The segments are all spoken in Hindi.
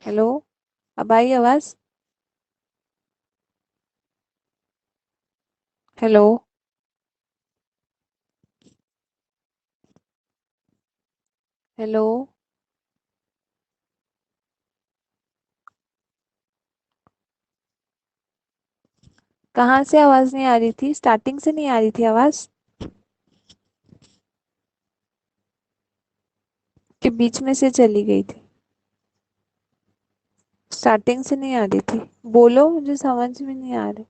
हेलो। अब आई आवाज? हेलो। हेलो। कहाँ से आवाज नहीं आ रही थी? स्टार्टिंग से नहीं आ रही थी आवाज कि बीच में से चली गई थी? स्टार्टिंग से नहीं आ रही थी। बोलो, मुझे समझ में नहीं आ रहा।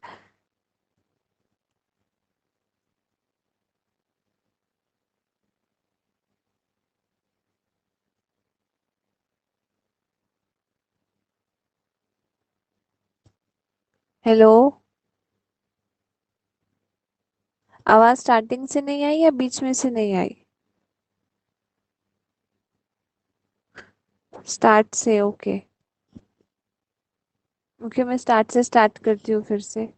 हेलो। आवाज स्टार्टिंग से नहीं आई या बीच में से नहीं आई? स्टार्ट से। ओके। ओके, मैं स्टार्ट से स्टार्ट करती हूँ फिर से।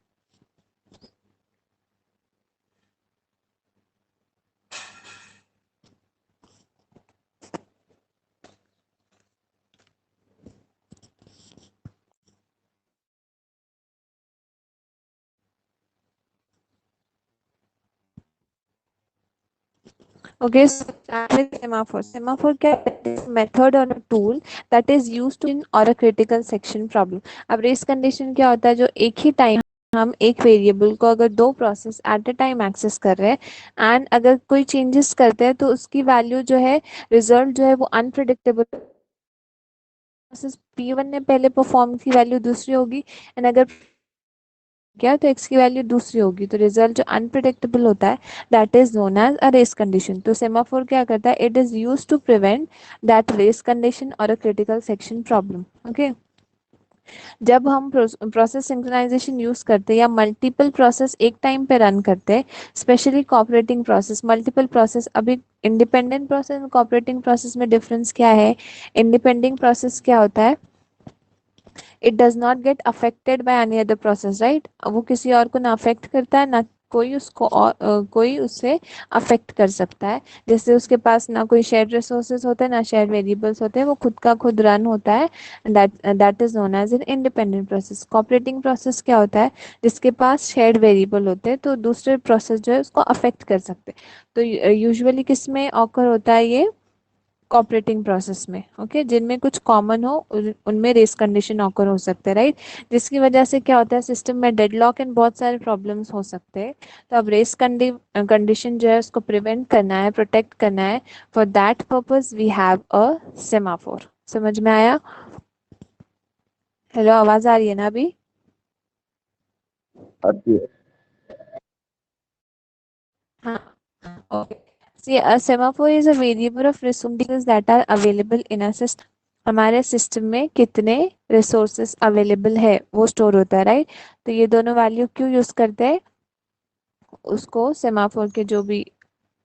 Okay, so start with semaphore. Semaphore क्या है? Method or a tool that is used in or a critical section problem. अब रेस कंडीशन क्या होता है? जो एक ही टाइम हम एक वेरिएबल को अगर दो process at a time access कर रहे हैं एंड अगर कोई चेंजेस करते हैं तो उसकी वैल्यू जो है, रिजल्ट जो है वो अनप्रिडिक्टेबल। प्रोसेस P1 ने पहले परफॉर्म की वैल्यू दूसरी होगी एंड अगर क्या तो x की वैल्यू दूसरी होगी, तो रिजल्ट जो अनप्रिडिक्टेबल होता है that is known as a race condition. तो सेमाफोर क्या करता है? It is use to prevent that race condition और a critical section problem. Okay. जब हम प्रोसेस सिंक्रोनाइजेशन यूज करते हैं या मल्टीपल प्रोसेस एक टाइम पे रन करते हैं, specially cooperating process, multiple process. अभी इंडिपेंडेंट प्रोसेस और कोऑपरेटिंग प्रोसेस में डिफरेंस क्या है? इंडिपेंडेंट प्रोसेस क्या होता है? It does not get affected by any other process, right? वो किसी और को ना अफेक्ट करता है, ना कोई उसको और कोई उससे अफेक्ट कर सकता है। जैसे उसके पास ना कोई शेयर्ड रिसोर्सेज होते हैं, ना शेयर्ड वेरिएबल्स होते हैं, वो खुद का खुद रन होता है। That is known as an independent process. Cooperating process क्या होता है? जिसके पास शेयर्ड वेरिएबल होते हैं तो दूसरे प्रोसेस जो है उसको अफेक्ट कर सकते हैं। तो यूजुअली किस में ऑकर होता है ये? कोऑपरेटिंग प्रोसेस में। ओके, जिनमें कुछ कॉमन हो उनमें रेस कंडीशन ऑकर हो सकते हैं, राइट? जिसकी वजह से क्या होता है? सिस्टम में डेडलॉक एंड बहुत सारे प्रॉब्लम्स हो सकते हैं। तो अब रेस कंडीशन जो है उसको प्रिवेंट करना है, प्रोटेक्ट करना है। For that purpose we have a semaphore. समझ में आया? हेलो, आवाज आ रही है ना अभी? आती है। हाँ। Okay. See, a semaphore is a variable of resources that are available in a system. हमारे सिस्टम में कितने रिसोर्सेस अवेलेबल है वो स्टोर होता है, राइट? तो ये दोनों वैल्यू क्यों यूज करते हैं? उसको सेमाफोर के जो भी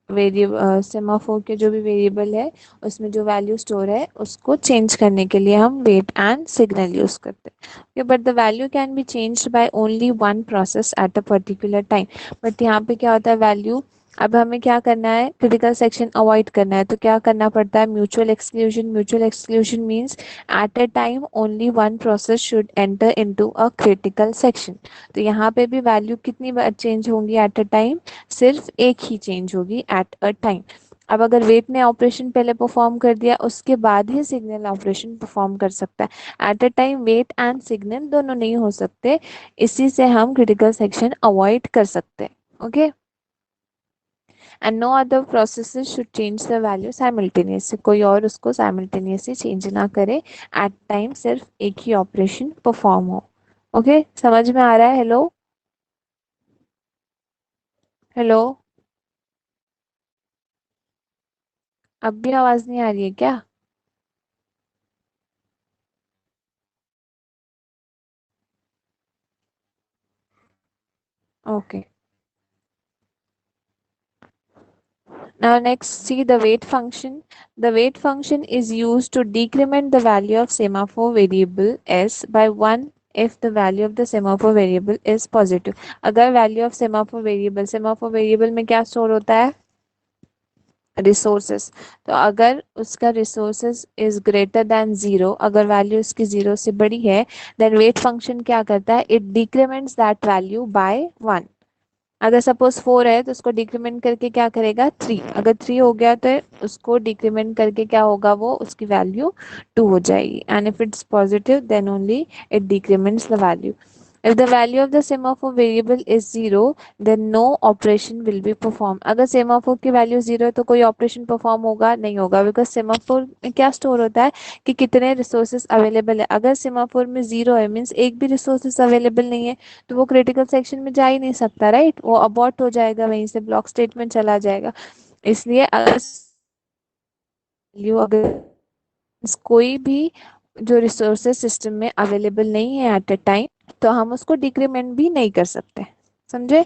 वेरिएबल, सेमाफोर के जो भी वेरिएबल है उसमें जो वैल्यू स्टोर है उसको चेंज करने के लिए हम वेट एंड सिग्नल यूज करते हैं। But the value can be changed by only one process at a particular time. But यहाँ पे क्या होता है? वैल्यू, अब हमें क्या करना है? क्रिटिकल सेक्शन अवॉइड करना है तो क्या करना पड़ता है? Mutual exclusion. Mutual exclusion means eight a time only one process should enter into a critical section. तो यहाँ पे भी वैल्यू कितनी बार चेंज होंगी एट अ टाइम? सिर्फ एक ही चेंज होगी एट अ टाइम। अब अगर वेट ने ऑपरेशन पहले परफॉर्म कर दिया उसके बाद ही सिग्नल ऑपरेशन परफॉर्म कर सकता है। At a time wait and signal दोनों नहीं हो सकते। इसी से हम क्रिटिकल सेक्शन अवॉइड कर सकते हैं। Okay. And no other processes should change the value simultaneously. कोई और उसको साइमल्टेनियसली चेंज ना करे। एट टाइम सिर्फ एक ही ऑपरेशन परफॉर्म हो। ओके, समझ में आ रहा है? हेलो। हेलो। अब भी आवाज नहीं आ रही है क्या? Okay. Now next, see the weight function. The weight function is used to decrement the value of semaphore variable s by 1 if the value of the semaphore variable is positive. अगर value of semaphore variable में क्या store होता है? रिसोर्सेस। तो अगर उसका resources is greater than zero, अगर वैल्यू उसकी जीरो से बड़ी है, देन वेट फंक्शन क्या करता है, it decrements that value by one. अगर सपोज 4 है तो उसको डिक्रीमेंट करके क्या करेगा 3, अगर 3 हो गया तो उसको डिक्रीमेंट करके क्या होगा, वो उसकी वैल्यू 2 हो जाएगी। And if it's positive then only it decrements the value. If the value of the semaphore variable is zero, then no operation will be performed. अगर semaphore की वैल्यू जीरो है तो कोई ऑपरेशन परफॉर्म होगा नहीं होगा, बिकॉज semaphore में क्या स्टोर होता है कि कितने रिसोर्सेज अवेलेबल है। अगर semaphore में जीरो है मीन्स एक भी रिसोर्सेज अवेलेबल नहीं है, तो वो क्रिटिकल सेक्शन में जा ही नहीं सकता, राइट, वो अबॉर्ट हो जाएगा, वहीं से ब्लॉक स्टेट में चला जाएगा। इसलिए अगर वैल्यू अगर कोई भी जो रिसोर्सेज सिस्टम में अवेलेबल नहीं है एट अ टाइम, तो हम उसको डिक्रीमेंट भी नहीं कर सकते, समझे।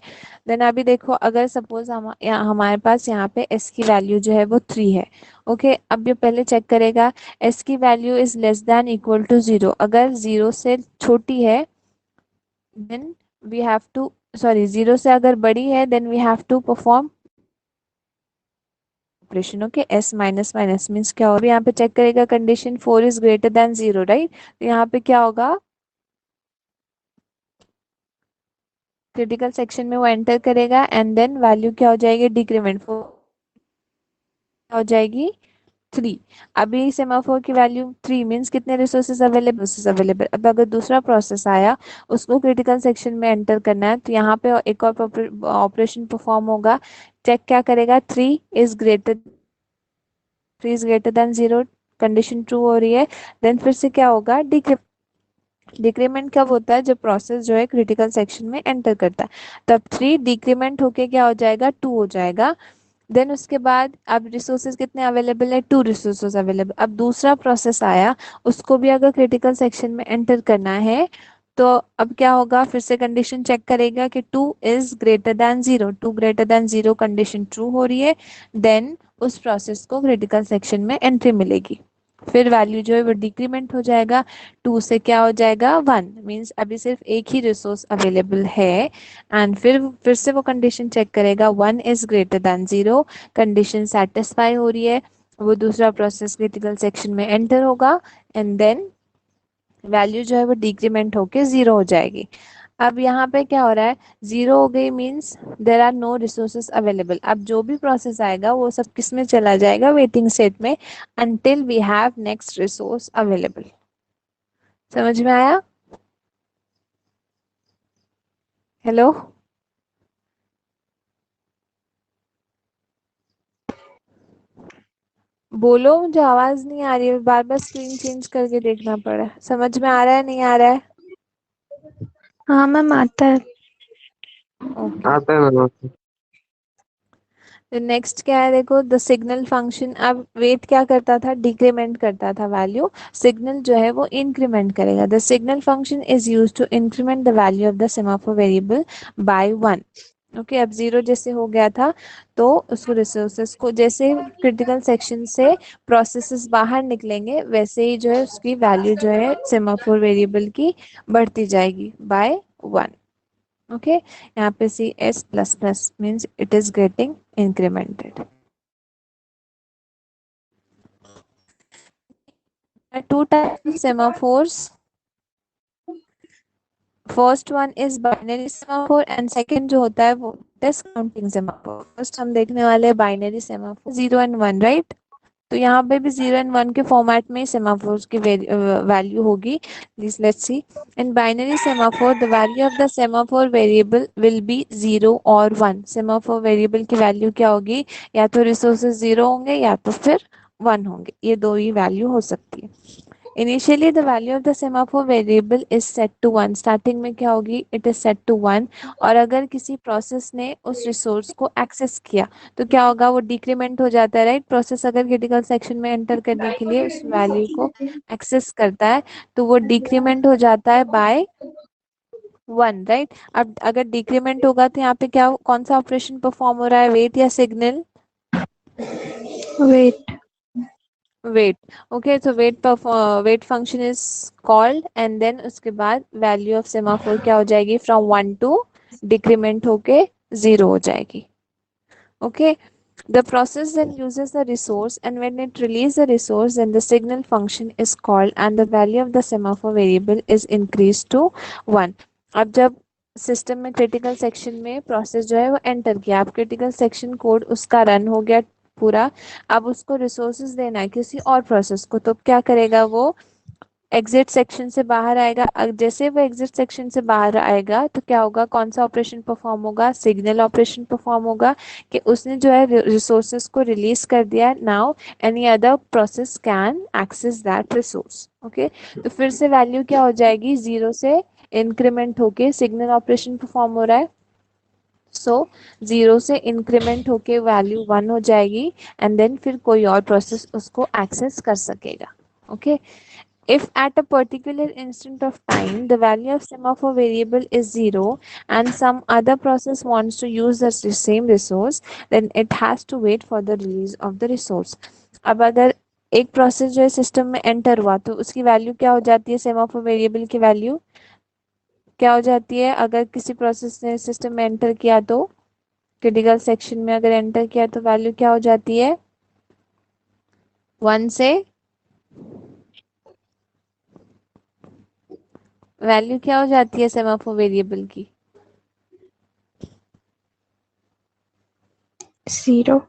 देन अभी देखो, अगर सपोज हमारे पास यहाँ पे एस की वैल्यू जो है वो 3 है। ओके, अब ये पहले चेक करेगा एस की value is less than equal to zero, अगर जीरो से छोटी है then we have to, sorry zero से अगर बड़ी है then we have to perform operation. Okay, S minus minus means क्या होगा, यहाँ पे चेक करेगा condition 4 is greater than zero, right, तो यहाँ पे क्या होगा, क्रिटिकल सेक्शन में वो एंटर करेगा एंड देन वैल्यू क्या हो जाएगी, डिक्रीमेंट हो जाएगी 3। अभी सेमाफोर की वैल्यू 3 मीन्स कितने रिसोर्सेज अवेलेबल। अब अगर दूसरा प्रोसेस आया, उसको क्रिटिकल सेक्शन में एंटर करना है, तो यहाँ पे एक और ऑपरेशन परफॉर्म होगा। चेक क्या करेगा, 3 is greater than zero, condition true हो रही है, देन फिर से क्या होगा, डिक्रीमेंट कब होता है, जब प्रोसेस जो है क्रिटिकल सेक्शन में एंटर करता है, तब 3 डिक्रीमेंट होके क्या हो जाएगा, 2 हो जाएगा। देन उसके बाद अब रिसोर्सेज कितने अवेलेबल है, 2 रिसोर्सेज अवेलेबल। अब दूसरा प्रोसेस आया, उसको भी अगर क्रिटिकल सेक्शन में एंटर करना है, तो अब क्या होगा, फिर से कंडीशन चेक करेगा कि 2 is greater than zero, 2 greater than zero condition true हो रही है, देन उस प्रोसेस को क्रिटिकल सेक्शन में एंट्री मिलेगी, फिर वैल्यू जो है वो डिक्रीमेंट हो जाएगा, 2 से क्या हो जाएगा 1, मीन्स अभी सिर्फ एक ही रिसोर्स अवेलेबल है। एंड फिर से वो कंडीशन चेक करेगा, 1 is greater than zero, condition satisfy हो रही है, वो दूसरा प्रोसेस क्रिटिकल सेक्शन में एंटर होगा एंड देन वैल्यू जो है वो डिक्रीमेंट होके जीरो हो जाएगी। अब यहाँ पे क्या हो रहा है, जीरो हो गई means there are no resources available. अब जो भी प्रोसेस आएगा वो सब किस में चला जाएगा, वेटिंग सेट में, until we have next resource available. समझ में आया, हेलो, बोलो, मुझे आवाज नहीं आ रही है, बार बार स्क्रीन चेंज करके देखना पड़ा है। समझ में आ रहा है नहीं आ रहा है, हाँ मैम आता है। ओके। आता है मैम। तो नेक्स्ट क्या है, देखो द सिग्नल फंक्शन। अब वेट क्या करता था, डिक्रीमेंट करता था वैल्यू, सिग्नल जो है वो इंक्रीमेंट करेगा। The signal function is use to increment the value of the semaphore variable by 1। Okay, अब जीरो जैसे हो गया था, तो उसको रिसोर्सेस को जैसे क्रिटिकल सेक्शन से प्रोसेसेस बाहर निकलेंगे, वैसे ही जो है उसकी वैल्यू जो है सेमाफोर वेरिएबल की बढ़ती जाएगी बाय 1। ओके, यहाँ पे see S plus plus means it is getting incremented. Two types of semaphores, first one is binary semaphore and second जो होता है वो डिस्काउंटिंग सेमाफोर। फर्स्ट हम देखने वाले हैं बाइनरी सेमाफोर, 0 and 1, राइट। तो यहाँ पे भी 0 and 1 के फॉर्मेट में सेमाफोर्स की वैल्यू होगी। Please let's see, in binary semaphore the value of the semaphore variable will be 0 or 1। Semaphore variable की वैल्यू क्या होगी, या तो रिसोर्सेज 0 होंगे या तो फिर 1 होंगे, ये दो ही वैल्यू हो सकती है। Initially the value of the semaphore variable is set to 1, starting में क्या होगी, इट इज सेट टू 1। और अगर किसी प्रोसेस ने उस रिसोर्स को एक्सेस किया तो क्या होगा, वो डिक्रीमेंट हो जाता है, राइट। प्रोसेस अगर क्रिटिकल सेक्शन में एंटर करने के लिए उस वैल्यू को एक्सेस करता है, तो वो डिक्रीमेंट हो जाता है बाय 1, राइट। अब अगर डिक्रीमेंट होगा तो यहाँ पे क्या, कौन सा ऑपरेशन परफॉर्म हो रहा है, वेट या सिग्नल, वेट। वेट। ओके, तो wait function is called and then उसके बाद वैल्यू ऑफ सेमाफोर क्या हो जाएगी, फ्रॉम 1 to डिक्रीमेंट होके 0 हो जाएगी। Okay, The process then uses the resource, and when it releases the resource, then the signal function is called and the value of the semaphore variable is increased to 1. अब जब सिस्टम में क्रिटिकल सेक्शन में प्रोसेस जो है वो एंटर किया, अब क्रिटिकल सेक्शन कोड उसका रन हो गया पूरा, अब उसको रिसोर्सेज देना है किसी और प्रोसेस को, तो क्या करेगा वो एग्जिट सेक्शन से बाहर आएगा। जैसे वो एग्जिट सेक्शन से बाहर आएगा तो क्या होगा, कौन सा ऑपरेशन परफॉर्म होगा, सिग्नल ऑपरेशन परफॉर्म होगा कि उसने जो है रिसोर्सेज को रिलीज कर दिया। Now any other process can access that resource. Okay, तो फिर से वैल्यू क्या हो जाएगी, 0 से इंक्रीमेंट होके सिग्नल ऑपरेशन परफॉर्म हो रहा है, सो 0 से इंक्रीमेंट होके वैल्यू 1 हो जाएगी, एंड देन फिर कोई और प्रोसेस उसको एक्सेस कर सकेगा। Okay, if at a particular instant of time the value of semaphore variable is 0 and some other process wants to use the same resource, then it has to wait for the release of the resource. अब अगर एक प्रोसेस जो है सिस्टम में एंटर हुआ तो उसकी वैल्यू क्या हो जाती है, सेमाफोर वेरिएबल की वैल्यू क्या हो जाती है, अगर किसी प्रोसेस ने सिस्टम में एंटर किया तो क्रिटिकल सेक्शन में अगर एंटर किया तो वैल्यू क्या हो जाती है, 1 से वैल्यू क्या हो जाती है सेमाफोर वेरिएबल की, 0।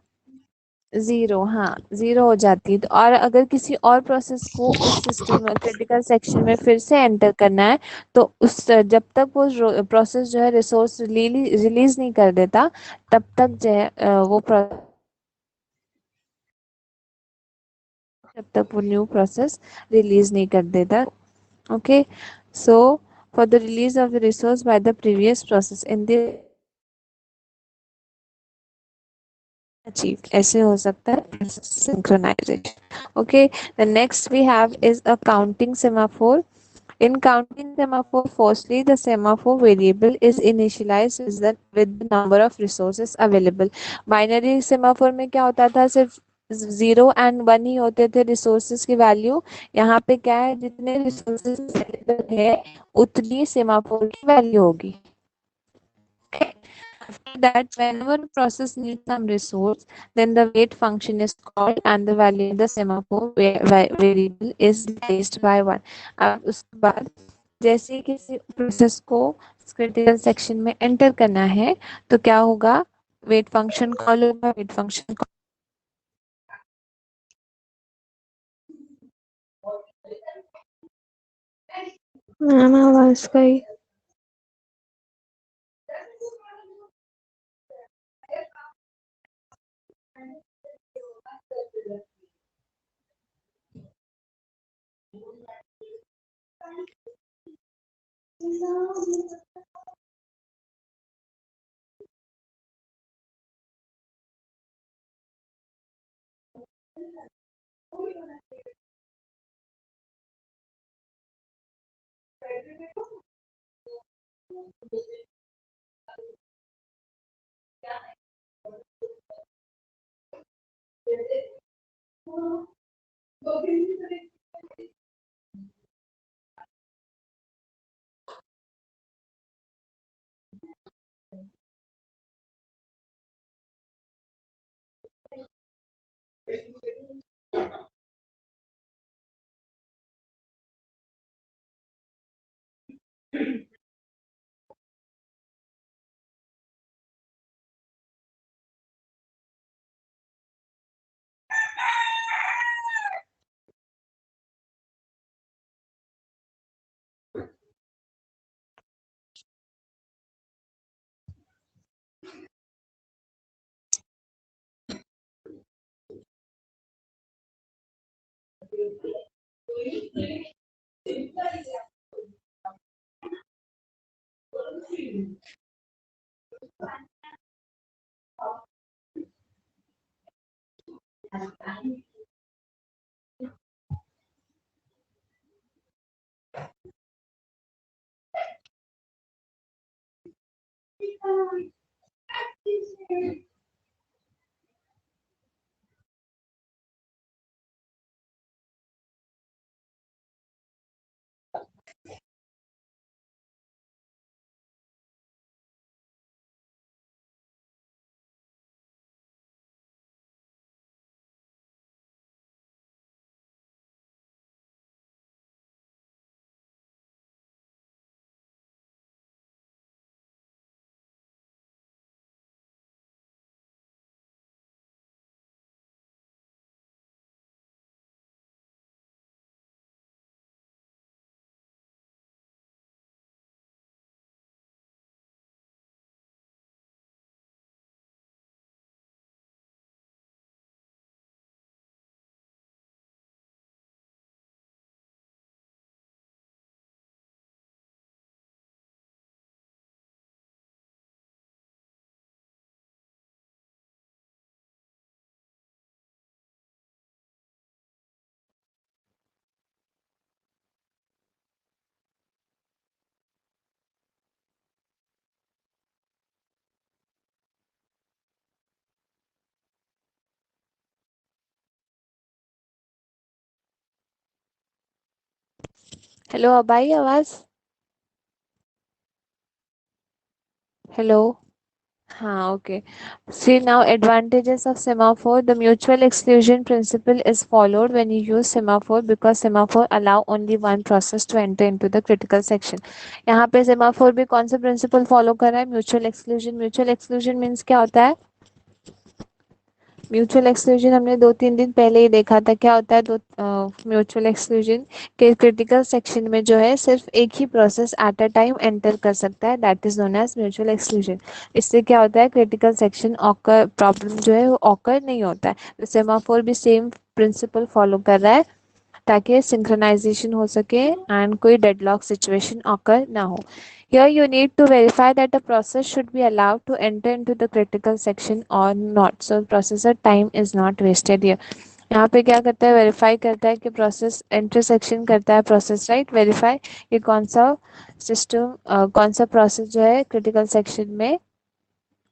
0, हाँ 0 हो जाती है। तो और अगर किसी और प्रोसेस को उस सिस्टम क्रिटिकल सेक्शन में फिर से एंटर करना है तो उस जब तक वो प्रोसेस जो है रिसोर्स रिलीज नहीं कर देता तब तक जो है वो जब तक वो न्यू प्रोसेस रिलीज नहीं कर देता। Okay, so for the release of the resource by the previous process in the achieved, ऐसे हो सकता है synchronization। okay, the next we have is a counting semaphore. In counting semaphore, firstly the semaphore variable is initialized with the number of resources available. Binary semaphore में क्या होता था, सिर्फ 0 and 1 ही होते थे रिसोर्सेज की वैल्यू। यहाँ पे क्या है, जितने रिसोर्सेज अवेलेबल है उतनी सेमाफोर की वैल्यू होगी। After that, whenever a process needs some resource, then the wait function is called and the value of the semaphore variable is raised by 1. अब उसके बाद जैसे ही किसी प्रोसेस को क्रिटिकल सेक्शन में एंटर करना है तो क्या होगा, वेट फंक्शन कॉल होगा, वेट फंक्शन मैम आवाज गई। हेलो, अब आई आवाज? हेलो। हाँ, okay. See now advantages of semaphore. The mutual exclusion principle is followed when you use semaphore because semaphore allow only one process to enter into the critical section. यहाँ पे semaphore भी कौन सा principle follow कर रहा है? Mutual exclusion. Mutual exclusion means क्या होता है? म्यूचुअल एक्सक्लूजन हमने 2-3 दिन पहले ही देखा था। क्या होता है दो म्यूचुअल एक्सक्लूजन के क्रिटिकल सेक्शन में जो है सिर्फ एक ही process at a time enter कर सकता है, that is known as mutual exclusion. इससे क्या होता है, क्रिटिकल सेक्शन ऑकर प्रॉब्लम जो है वो ऑकर नहीं होता है। तो सेमाफोर भी सेम प्रिंसिपल फॉलो कर रहा है ताकि सिंक्रोनाइजेशन हो सके एंड कोई डेडलॉक सिचुएशन ऑकर ना हो। Here you need to verify that a process should be allowed to enter into the critical section or not. So processor time is not wasted here. यहाँ पे क्या करता है, वेरीफाई करता है कि प्रोसेस इंटरसेक्शन करता है प्रोसेस, राइट, वेरीफाई कि कौन सा सिस्टम कौन सा प्रोसेस जो है क्रिटिकल सेक्शन में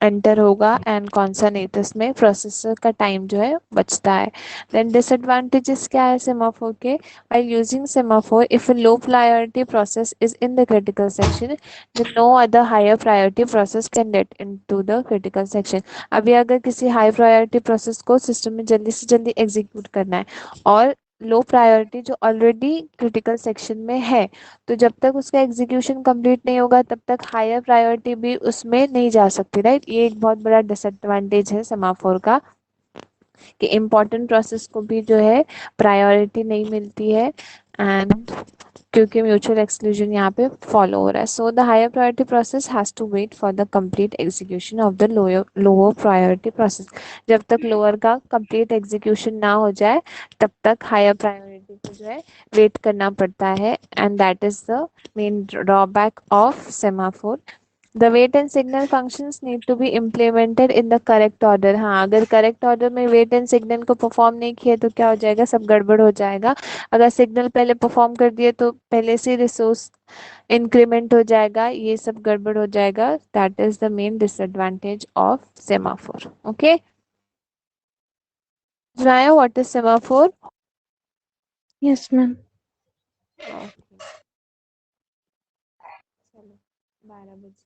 एंटर होगा एंड कौन सा नहीं, तो इसमें प्रोसेसर का टाइम जो है बचता है। देन डिसएडवांटेजेस क्या है सेमाफोर के? While using semaphore if a low priority process is in the critical section then no other higher priority process can get into the critical section. अभी अगर किसी हाई प्रायोरिटी प्रोसेस को सिस्टम में जल्दी से जल्दी एग्जीक्यूट करना है और लो प्रायोरिटी जो ऑलरेडी क्रिटिकल सेक्शन में है, तो जब तक उसका एग्जीक्यूशन कंप्लीट नहीं होगा तब तक हायर प्रायोरिटी भी उसमें नहीं जा सकती, राइट। ये एक बहुत बड़ा डिसएडवांटेज है सेमाफोर का कि इम्पोर्टेंट प्रोसेस को भी जो है प्रायोरिटी नहीं मिलती है एंड क्योंकि म्यूचुअल एक्सक्लूजन यहाँ पे फॉलो हो रहा है। So the higher priority process has to wait for the complete execution of the lower priority process. जब तक लोअर का कंप्लीट एग्जीक्यूशन ना हो जाए तब तक हायर प्रायोरिटी को जो है वेट करना पड़ता है and that is the main drawback of semaphore. The wait and signal functions need to be implemented in the correct order. हाँ, अगर करेक्ट ऑर्डर में वेट एंड सिग्नल को परफॉर्म नहीं किया तो क्या हो जाएगा, सब गड़बड़ हो जाएगा। अगर सिग्नल पहले परफॉर्म कर दिए तो पहले से रिसोर्स इंक्रीमेंट हो जाएगा, ये सब गड़बड़ हो जाएगा। That is the main disadvantage of semaphore. Okay, Jaya what is semaphore? Yes, ma'am. Okay, चलो 12 बजे